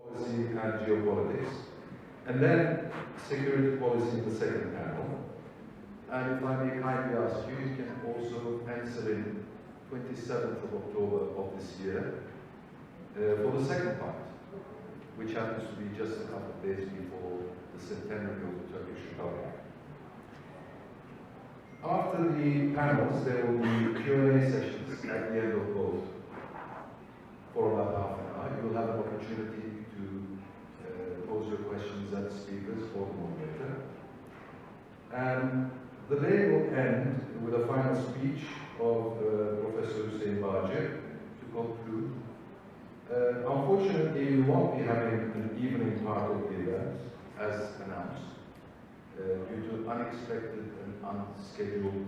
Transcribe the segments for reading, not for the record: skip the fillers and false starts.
policy and geopolitics, and then security policy in the second panel. And if I may kindly ask you, you can also pencil in 27th of October of this year for the second part, which happens to be just a couple of days before the Centenary of the Turkish Republic. After the panels, there will be Q&A sessions at the end of both for about half an hour. You will have an opportunity to pose your questions at the speakers or the moderator. And the day will end with a final speech of Professor Hüseyin Bağcı to conclude. Unfortunately, we won't be having an evening part of the event, as announced, due to unexpected and unscheduled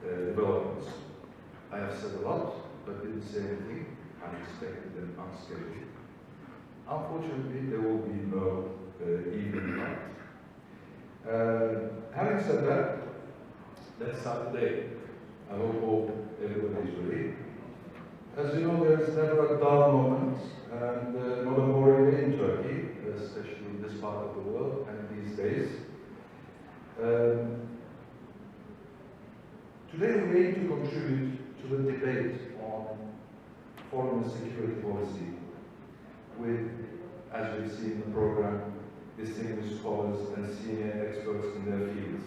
developments. I have said a lot, but didn't say anything unexpected and unscheduled. Unfortunately, there will be no evening part. Having said that, let's start today. I hope everybody is ready. As you know, there is never a dull moment, and not a boring day in Turkey, especially in this part of the world and these days. Today we aim to contribute to the debate on foreign and security policy with, as we've seen in the program, distinguished scholars and senior experts in their fields.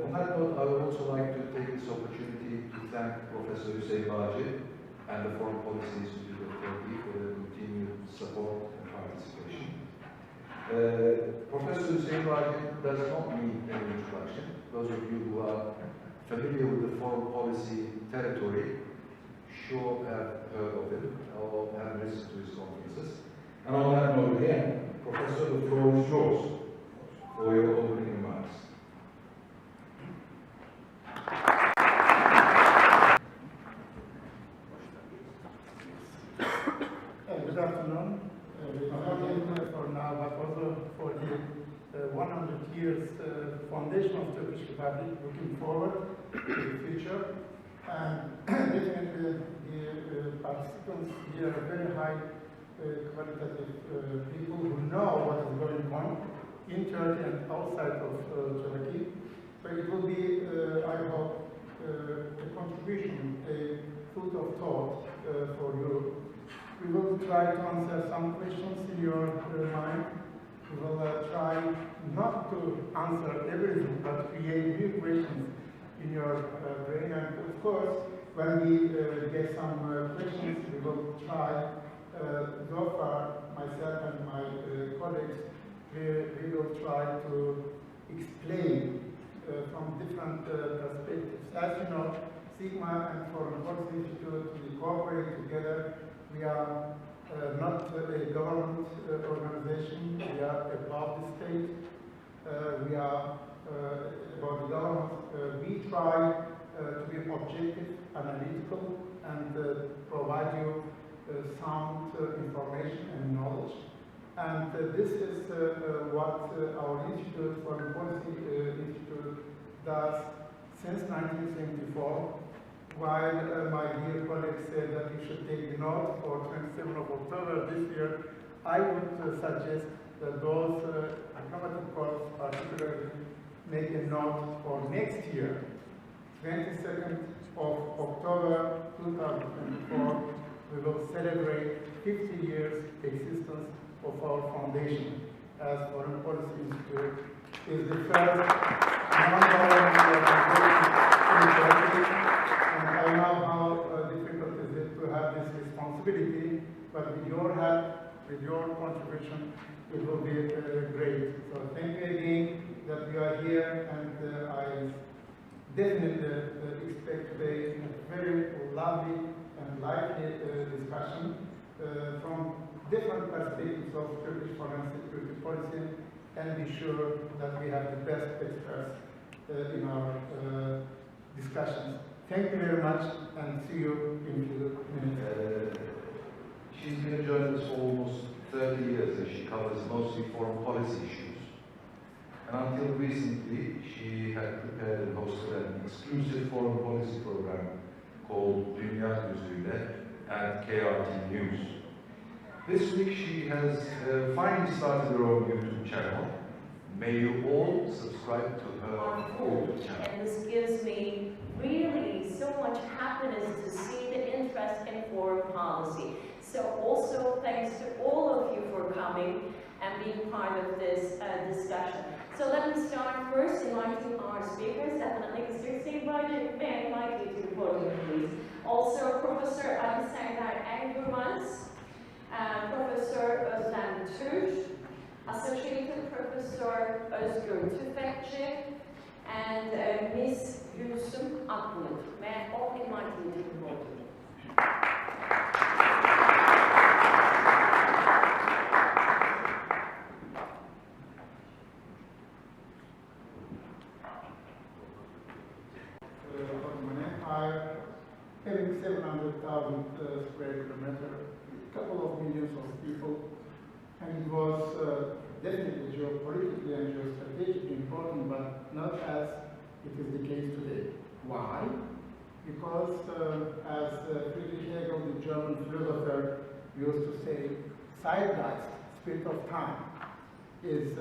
On that note, I would also like to take this opportunity to thank Professor Hüseyin Bağcı and the Foreign Policy Institute of Turkey for their continued support and participation. Professor Hüseyin Bağcı does not need any introduction. Those of you who are familiar with the foreign policy territory sure have heard of him or have listened to his conferences. And on that note again, Professor, the floor is yours for your opening remarks. Good afternoon. Not only for now, but also for the 100 years foundation of Turkish Republic, looking forward to the future. And definitely the participants here are very high qualitative people who know what is going on in Turkey and outside of Turkey. So it will be, I hope, a contribution, a food of thought for you. We will try to answer some questions in your mind. We will try not to answer everything, but create new questions in your brain. And of course, when we get some questions, we will try. So far, myself and my colleagues, we will try to explain from different perspectives. As you know, Sigma and Foreign Policy Institute, we cooperate together. We are not a government organization. We are above the state. We are about the government. We try to be objective, analytical, and provide you sound information and knowledge. And this is what our Institute, Foreign Policy Institute, does since 1974. While my dear colleagues said that we should take the note for 27th of October this year, I would suggest that those accommodative corps particularly make a note for next year, 22nd of October 2024, we will celebrate 50 years existence of our foundation as Foreign Policy Institute is the first non-governmental organization in Turkey. And I know how difficult it is to have this responsibility, but with your help, with your contribution, it will be great. So thank you again that you are here, and I definitely expect today a very lovely and lively discussion from different perspectives of Turkish foreign security policy, and be sure that we have the best experts in our discussions. Thank you very much, and see you in a few minutes. She's been a journalist for almost 30 years, and she covers mostly foreign policy issues. And until recently, she had prepared and hosted an exclusive foreign policy program called Dünya Gözüyle at KRT News. This week she has finally started her own YouTube channel. May you all subscribe to her YouTube channel. And this gives me really so much happiness to see the interest in foreign policy. So also thanks to all of you for coming and being part of this discussion. So let me start first inviting our speakers, definitely Mr. Steve Budget, may I invite you to the podium, please. Also Professor Alexander Engelmans, Professor Özlem Türk, Associated Professor Özgür Tüfekçi, and Ms. Gülsüm Akbulut. May I all invite you to the podium. Having 700,000 square kilometers, a couple of millions of people, and it was definitely geopolitically and geostrategically important, but not as it is the case today. Why? Because as Friedrich Hegel, the German philosopher, used to say, Zeitgeist, spirit of time, is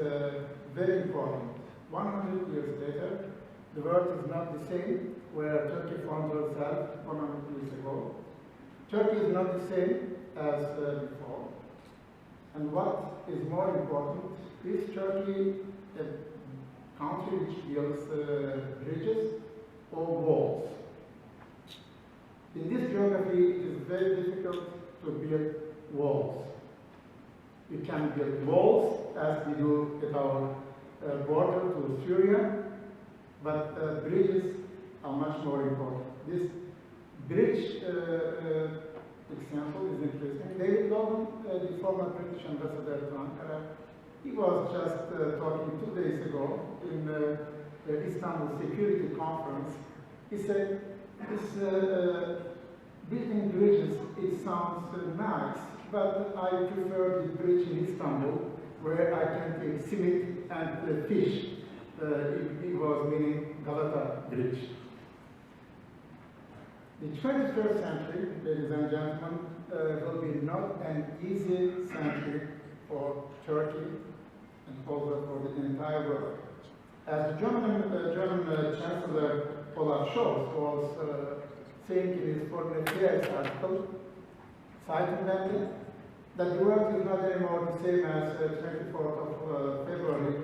very important. 100 years later, the world is not the same where Turkey found herself 100 years ago. Turkey is not the same as before. And what is more important, is Turkey a country which builds bridges or walls? In this geography, it is very difficult to build walls. We can build walls as we do at our border to Syria, but bridges are much more important. This bridge example is interesting. David Logan, the former British ambassador to Ankara, he was just talking 2 days ago in the Istanbul Security Conference. He said, this building bridges, it sounds nice, but I prefer the bridge in Istanbul, where I can take simit and fish. It was meaning Galata Bridge. The 21st century, ladies and gentlemen, will be not an easy century for Turkey and also for the entire world. As the German Chancellor Olaf Scholz was saying in his Foreign Affairs article, citing that the world is not anymore the same as 24th of February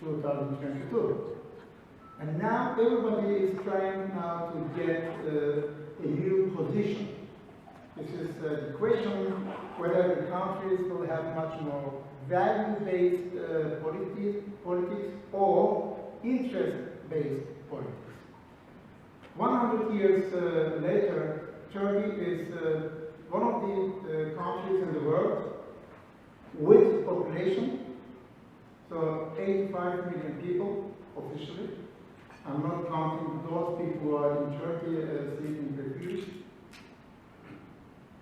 2022. And now everybody is trying now to get a new position. This is the question whether the countries will have much more value-based politics or interest-based politics. 100 years later, Turkey is one of the countries in the world with population, so 85 million people officially. I'm not counting those people who are in Turkey seeking refuge.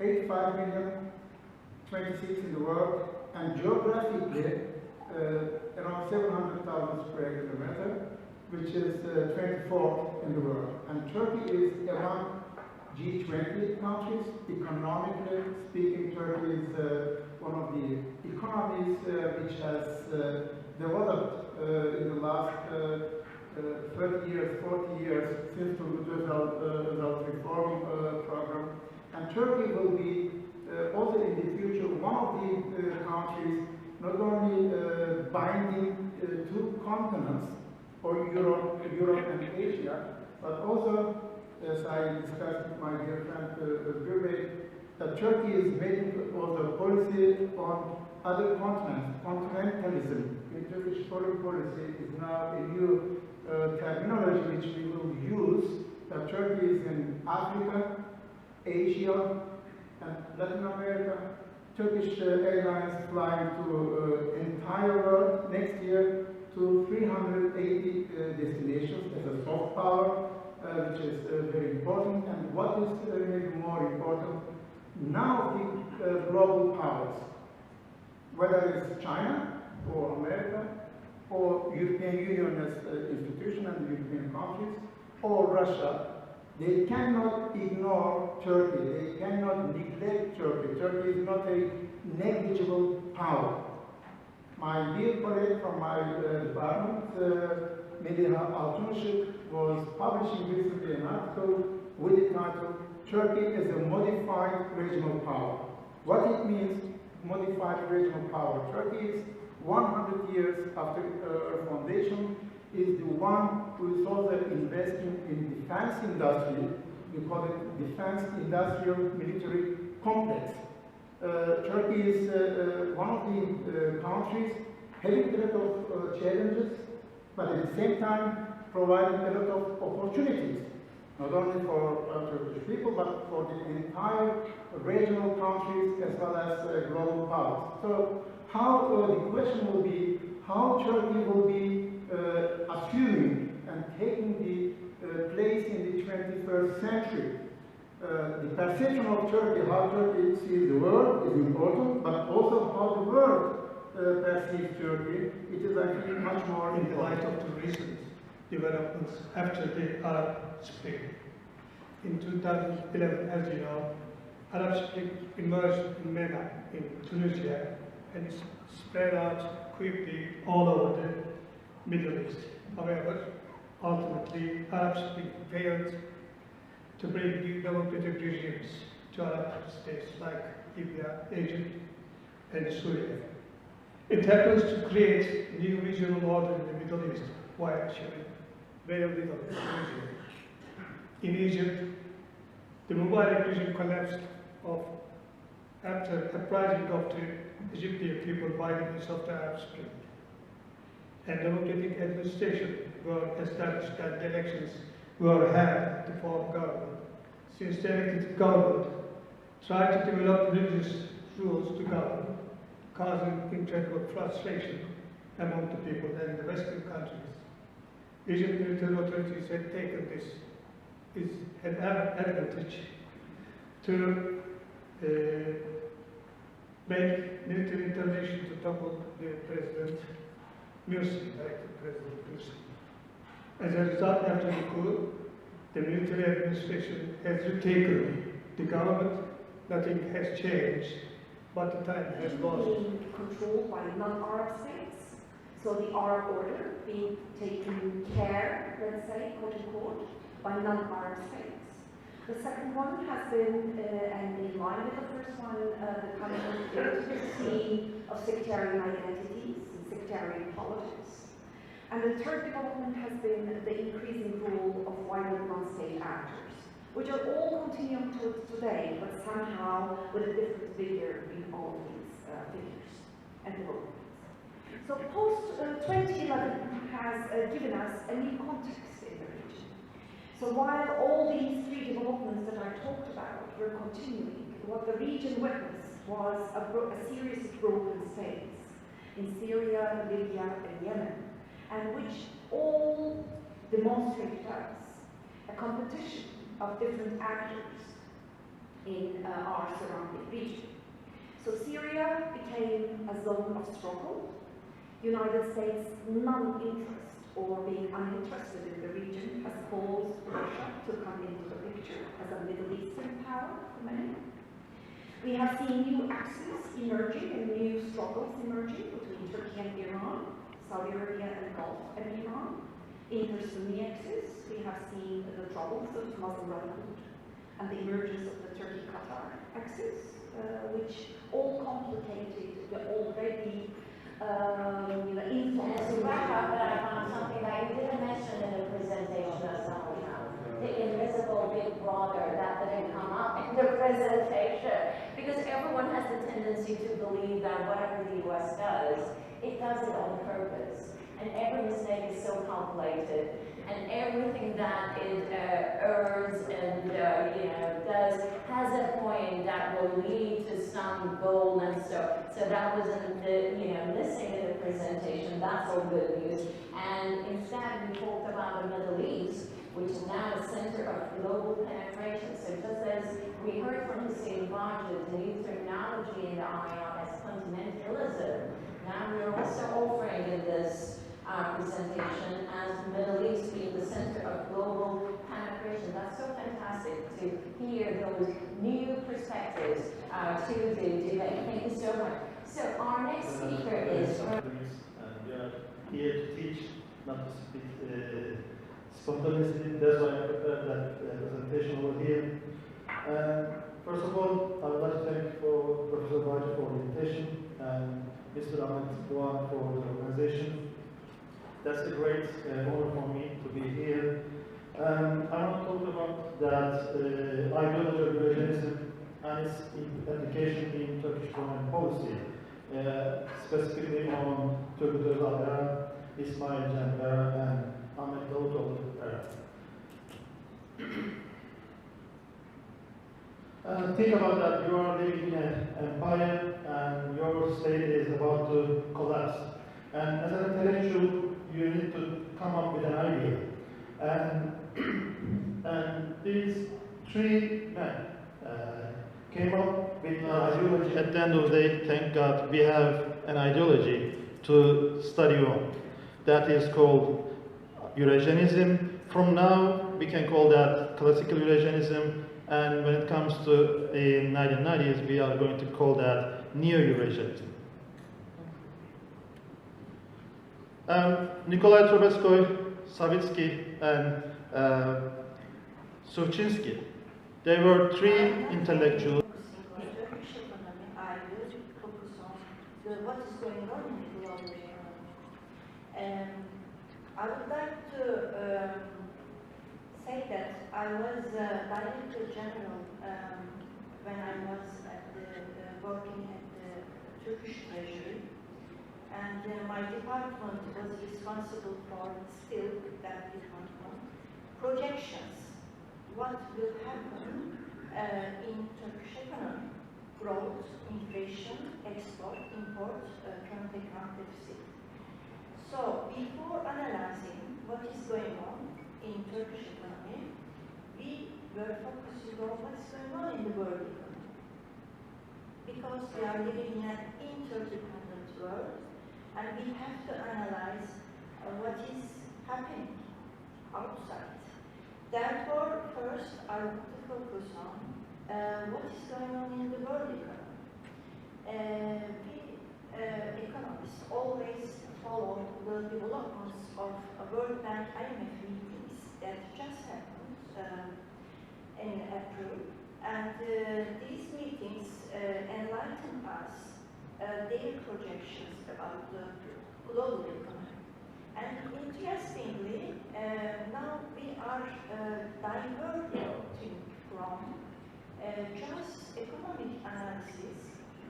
85 million, 26 in the world, and geographically around 700,000 square kilometers, which is 24th in the world. And Turkey is among G20 countries. Economically speaking, Turkey is one of the economies which has developed in the last 30 years, 40 years since the Results Reform program. And Turkey will be also in the future one of the countries not only binding two continents, or Europe and Asia, but also, as I discussed with my dear friend Gürbe, that Turkey is making also policy on other continents. Continentalism in Turkish foreign policy is now a new terminology which we will use. That Turkey is in Africa, Asia, and Latin America. Turkish Airlines flying to entire world next year to 380 destinations as a soft power, which is very important. And what is maybe more important, now the global powers, whether it's China or America or European Union as institution and the European countries, or Russia, They cannot ignore Turkey. They cannot neglect Turkey. Turkey is not a negligible power. My dear colleague from my department, Medina Altunşık, was publishing recently an article with the title, Turkey as a Modified Regional Power. What it means, modified regional power. Turkey is 100 years after her foundation, is the one who is also investing in defense industry. We call it defense industrial military complex. Turkey is one of the countries having a lot of challenges, but at the same time providing a lot of opportunities, not only for Turkish people, but for the entire regional countries as well as global powers. So how the question will be how Turkey will be assuming and taking the place in the 21st century. The perception of Turkey, how Turkey sees the world is important, but also how the world perceives Turkey, it is actually much more in the light of the recent developments after the Arab Spring. In 2011, as you know, Arab Spring emerged in MENA in Tunisia and it spread out quickly all over the Middle East. However, ultimately, Arab Spring failed to bring new democratic regimes to Arab states like Libya, Egypt, and Syria. It happens to create new regional order in the Middle East while showing very little region. In Egypt, the Mubarak regime collapsed after uprising of the Egyptian people by the means of the Arab Spring. And democratic administration were established and elections were held to form government. Since then, the government tried to develop religious rules to govern, causing incredible frustration among the people and the Western countries. Egyptian military authorities had taken this as an advantage to make military intervention to topple the President Morsi, like President Morsi. As a result, after the coup, the military administration has retaken the government. Nothing has changed, but the time has lost. Being controlled by non-Arab states, so the Arab order being taken care, let's say, quote unquote, by non-Arab states. The second one has been, and in line with the first one, the kind of intimacy of sectarian identities and sectarian politics. And the third development has been the increasing role of violent non-state actors, which are all continuing to today, but somehow with a different figure in all of these figures and developments. So post-2011 has given us a new context in the region. So while all these three developments that I talked about were continuing, what the region witnessed was a series of broken states in Syria, Libya, and Yemen, and which all demonstrated us a competition of different actors in our surrounding region. So Syria became a zone of struggle. United States non-interest or being uninterested in the region has caused Russia to come into the picture as a Middle Eastern power for many. We have seen new axes emerging and new struggles emerging between Turkey and Iran, Saudi Arabia and Gulf and Iran. Inter-Sunni axis, we have seen the troubles of Muslim Brotherhood and the emergence of the Turkey-Qatar axis, which all complicated the already As a wrap-up, I found something that you didn't mention in the presentation of somehow. The invisible big brother that didn't come up in the presentation. Because everyone has the tendency to believe that whatever the US does, it does it on purpose. And every mistake is so calculated. And everything that it earns and does has a point that will lead to some goal, and so that wasn't missing in the presentation. That's all good news. And instead, we talked about the Middle East, which is now a center of global penetration. So just as we heard from Hussein Bajid, the new terminology in the IR as continentalism, now we're also offering in this presentation as the Middle East being the center of global penetration. That's so fantastic. to the debate. Thank you so much. So our next speaker is... We are here to teach, not to speak spontaneously. That's why I prepared that presentation over here. First of all, I would like to thank Professor Baji for the invitation and Mr. Ahmed Douan for the organization. That's a great honor for me to be here. I want to talk about that ideology of Eurasianism and its application in Turkish foreign policy, specifically on Turgut Özal, Ismail Cember, and Ahmet Davutoğlu. Think about that. You are living in an empire and your state is about to collapse. And as an intellectual, you need to come up with an idea. And these three men came up with an ideology. At the end of the day, thank God, we have an ideology to study on. That is called Eurasianism. From now, we can call that classical Eurasianism. And when it comes to the 1990s, we are going to call that Neo-Eurasianism. Nikolai Trubetskoy, Savitsky, and Suvchinsky, they were three intellectuals. Turkish economy, I will focus on what is going on in the global economy. I would like to say that I was Director General when I was working at the Turkish Treasury, and my department was responsible for still that department projections. What will happen in Turkish economy? Growth, inflation, export, import, current account deficit. So before analyzing what is going on in Turkish economy, we were focusing on what's going on in the world economy. Because we are living in an interdependent world, and we have to analyze what is happening outside. Therefore, first I want to focus on what is going on in the world economy. We economists always follow the developments of World Bank IMF meetings that just happened in April, and these meetings enlighten us their projections about the global economy. And interestingly, now we are diverging from just economic analysis,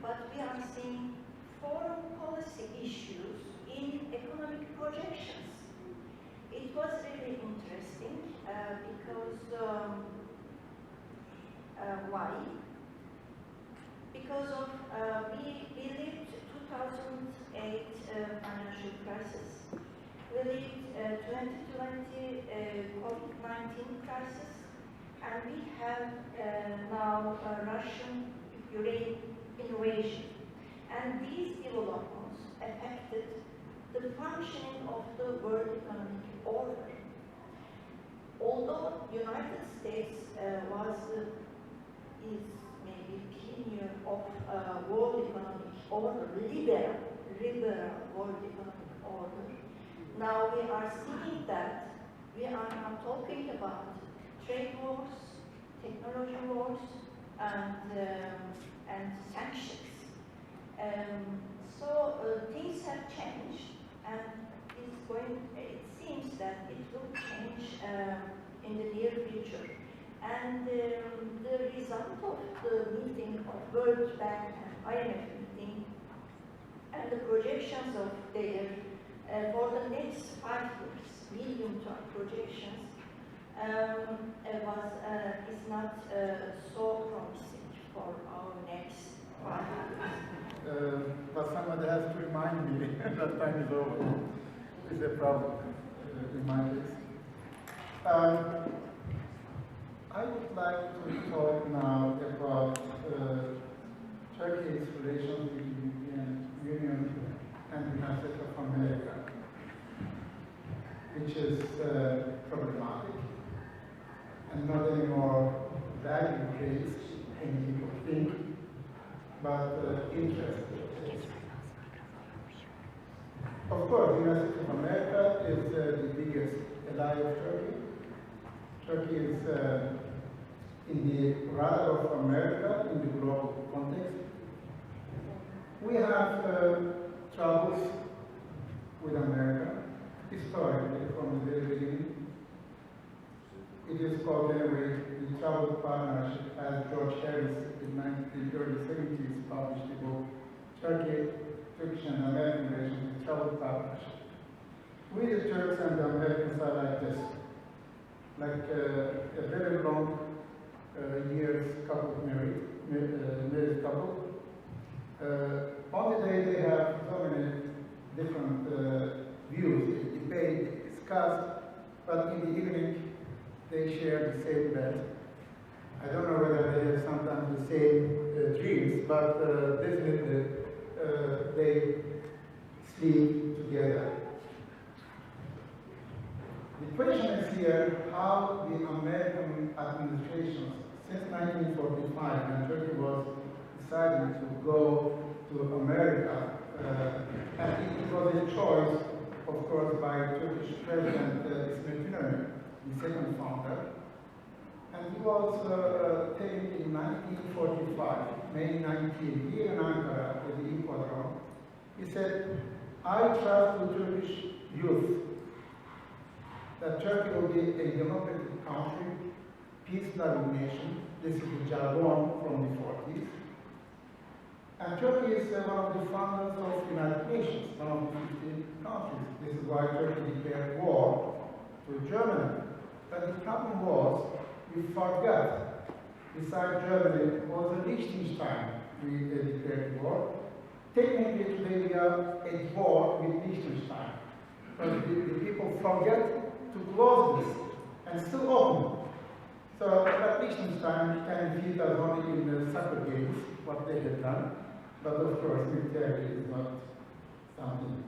but we are seeing foreign policy issues in economic projections. It was really interesting because why? Because of we lived 2008 financial crisis. We lived 2020 COVID-19 crisis, and we have now Russian-Ukraine invasion. And these developments affected the functioning of the world economic order. Although United States is maybe pioneer of world economic order, liberal world economic order, now we are seeing that we are now talking about trade wars, technology wars, and sanctions. So things have changed, and it seems that it will change in the near future. And the result of the meeting of World Bank and IMF meeting and the projections of their for the next 5 years, medium-term projections, is not so promising for our next 5 years. But somebody has to remind me that time is over. It's a problem. Remind us. I would like to talk now about Turkey's relations with the European Union and the United States of America, which is problematic and not anymore value-based, and people think but interest. Of course, the United States of America is the biggest ally of Turkey. Turkey is in the radar of America in the global context. We have troubles with America historically from the very beginning. It is called anyway the Troubled Partnership, as George Harris in the early 70s published the book Turkish and American Relations, the Troubled Partnership. We the Turks and the Americans are like this, like a very long years couple married couple. On the day they have so many different views, they debate, discuss, but in the evening they share the same bed. I don't know whether they have sometimes the same dreams, but definitely they sleep together. The question is here how the American administrations, since 1945, when Turkey was deciding to go to America, and it was a choice, of course, by Turkish President Centenary, the second founder. And he was taken in 1945, May 19, here in Ankara, at the Hippodrome. He said, I trust the Turkish youth that Turkey will be a democratic country, peace-loving nation. This is the jargon from the 40s. And Turkey is one of the founders of the United Nations, one of the 15 countries. This is why Turkey declared war to Germany. But the problem was, we forgot, besides Germany, was Liechtenstein we declared war. Technically today we are at war with Liechtenstein. But the people forget to close this and still open. So but Liechtenstein can defeat us only in the soccer games, what they have done. But of course, military is not something